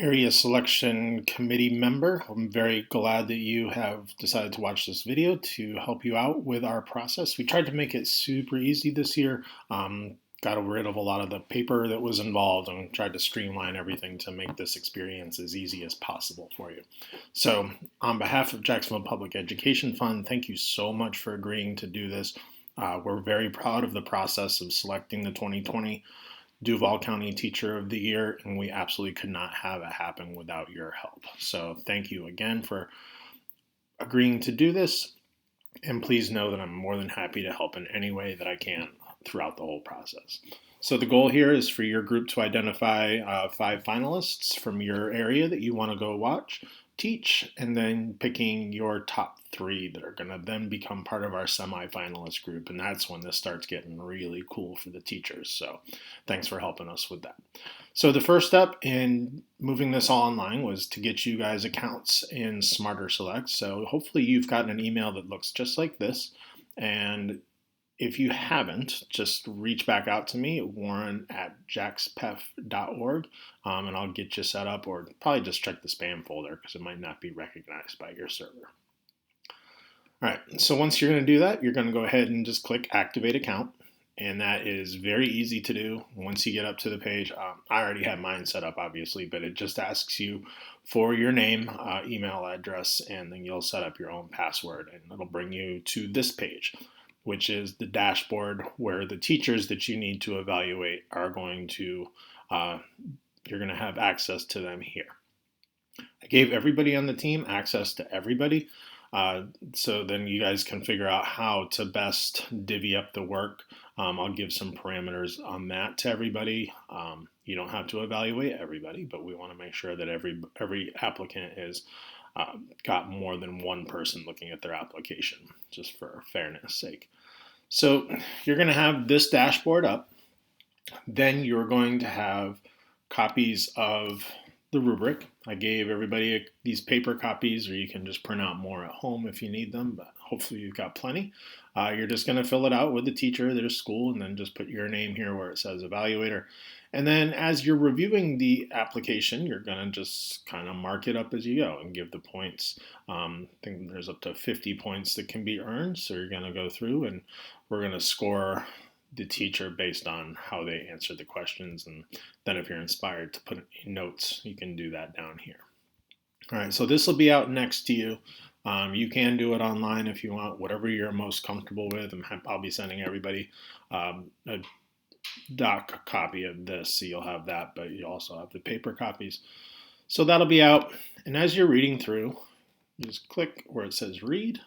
Area Selection Committee member. I'm very glad that you have decided to watch this video to help you out with our process. We tried to make it super easy this year. Got rid of a lot of the paper that was involved and tried to streamline everything to make this experience as easy as possible for you. So on behalf of Jacksonville Public Education Fund, thank you so much for agreeing to do this. We're very proud of the process of selecting the 2020 Duval County Teacher of the Year, and we absolutely could not have it happen without your help. So thank you again for agreeing to do this, and please know that I'm more than happy to help in any way that I can throughout the whole process. So the goal here is for your group to identify 5 finalists from your area that you want to go watch, teach, and then picking your top 3 that are going to then become part of our semifinalist group. And that's when this starts getting really cool for the teachers. So thanks for helping us with that. So the first step in moving this all online was to get you guys accounts in Smarter Select. So hopefully you've gotten an email that looks just like this. And if you haven't, just reach back out to me at warren@jaxpef.org, and I'll get you set up, or probably just check the spam folder because it might not be recognized by your server. All right, so once you're going to do that, you're going to go ahead and just click Activate Account, and that is very easy to do. Once you get up to the page, I already have mine set up, obviously, but it just asks you for your name, email address, and then you'll set up your own password, and it'll bring you to this page, which is the dashboard where the teachers that you need to evaluate are going to, you're going to have access to them here. I gave everybody on the team access to everybody, so then you guys can figure out how to best divvy up the work. I'll give some parameters on that to everybody. You don't have to evaluate everybody, but we want to make sure that every applicant is got more than one person looking at their application, just for fairness sake. So you're going to have this dashboard up. Then you're going to have copies of the rubric. I gave everybody these paper copies, or you can just print out more at home if you need them, but hopefully you've got plenty. You're just going to fill it out with the teacher, their school, and then just put your name here where it says evaluator. And then as you're reviewing the application, you're going to just kind of mark it up as you go and give the points. I think there's up to 50 points that can be earned. So you're going to go through and we're going to score the teacher based on how they answer the questions. And then if you're inspired to put in notes, you can do that down here. All right, so this will be out next to you. You can do it online if you want, whatever you're most comfortable with. I'll be sending everybody a doc copy of this, so you'll have that, but you also have the paper copies. So that'll be out, and as you're reading through, you just click where it says read,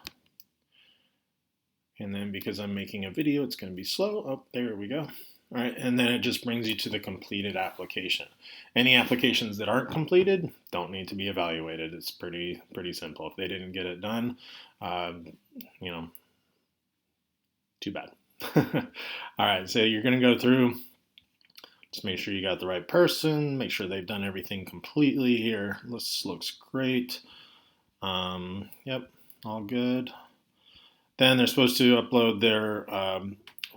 and then because I'm making a video, it's going to be slow. Oh, there we go. All right, and then it just brings you to the completed application. Any applications that aren't completed don't need to be evaluated. It's pretty simple. If they didn't get it done, too bad. All right, so you're going to go through, just make sure you got the right person, make sure they've done everything completely here. This looks great. Yep, all good. Then they're supposed to upload their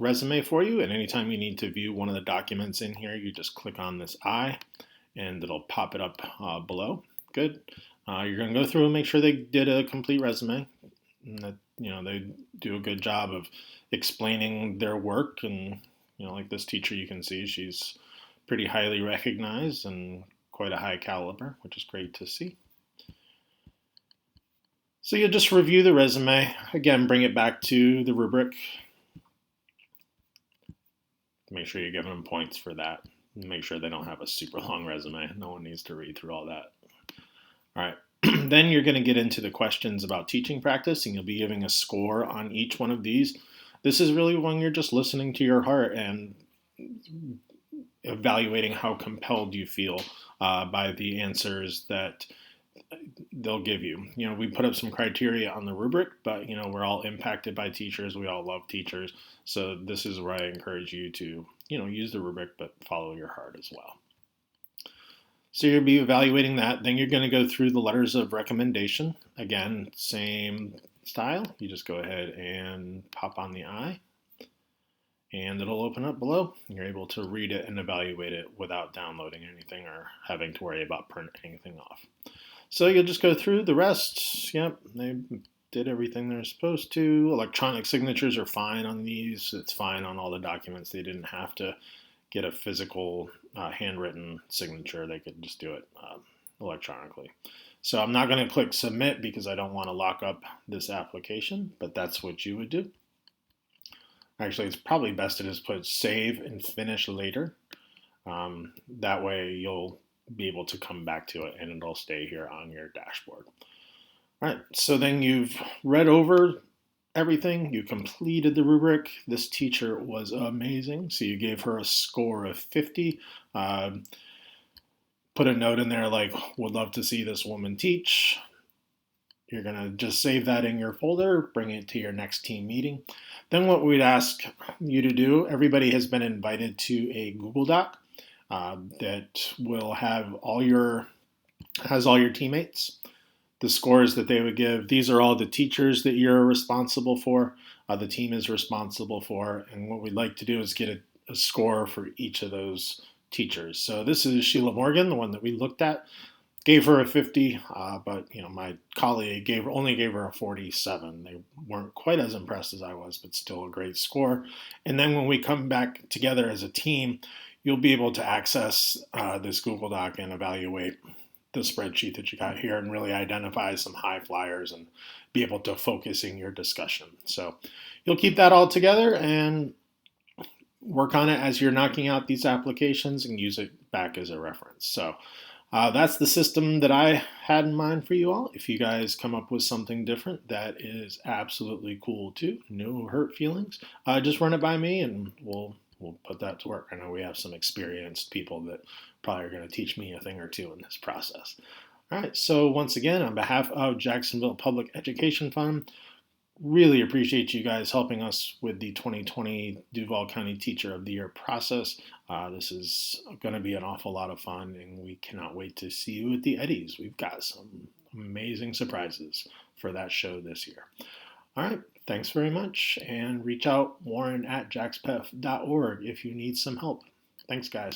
resume for you, and anytime you need to view one of the documents in here, you just click on this eye, and it'll pop it up below. Good. You're going to go through and make sure they did a complete resume, and that they do a good job of explaining their work. And like this teacher, you can see she's pretty highly recognized and quite a high caliber, which is great to see. So you'll just review the resume. Again, bring it back to the rubric. Make sure you're giving them points for that. Make sure they don't have a super long resume. No one needs to read through all that. All right. Then you're going to get into the questions about teaching practice, and you'll be giving a score on each one of these. This is really when you're just listening to your heart and evaluating how compelled you feel by the answers that they'll give you. We put up some criteria on the rubric, but we're all impacted by teachers. We all love teachers. So this is where I encourage you to, use the rubric, but follow your heart as well. So you'll be evaluating that. Then you're going to go through the letters of recommendation. Again, same style. You just go ahead and pop on the eye. and it'll open up below. You're able to read it and evaluate it without downloading anything or having to worry about printing anything off. So you'll just go through the rest. Yep, they did everything they're supposed to. Electronic signatures are fine on these. It's fine on all the documents. They didn't have to get a physical handwritten signature. They could just do it electronically. So I'm not going to click submit because I don't want to lock up this application, but that's what you would do. Actually, it's probably best to just put save and finish later. That way you'll be able to come back to it and it'll stay here on your dashboard. All right, so then you've read over everything. You completed the rubric. This teacher was amazing. So you gave her a score of 50. Put a note in there like, would love to see this woman teach. You're going to just save that in your folder, bring it to your next team meeting. Then what we'd ask you to do, everybody has been invited to a Google Doc that will have all your teammates, the scores that they would give. These are all the teachers that you're responsible for, the team is responsible for, and what we'd like to do is get a score for each of those teachers. So this is Sheila Morgan, the one that we looked at. Gave her a 50, but my colleague only gave her a 47. They weren't quite as impressed as I was, but still a great score. And then when we come back together as a team, you'll be able to access this Google Doc and evaluate the spreadsheet that you got here and really identify some high flyers and be able to focus in your discussion. So you'll keep that all together and work on it as you're knocking out these applications and use it back as a reference. So that's the system that I had in mind for you all. If you guys come up with something different, that is absolutely cool too. No hurt feelings. Just run it by me and we'll put that to work. I know we have some experienced people that probably are going to teach me a thing or two in this process. All right, so once again, on behalf of Jacksonville Public Education Fund, really appreciate you guys helping us with the 2020 Duval County Teacher of the Year process. This is going to be an awful lot of fun, and we cannot wait to see you at the Eddies. We've got some amazing surprises for that show this year. All right, thanks very much, and reach out, Warren at jaxpef.org if you need some help. Thanks, guys.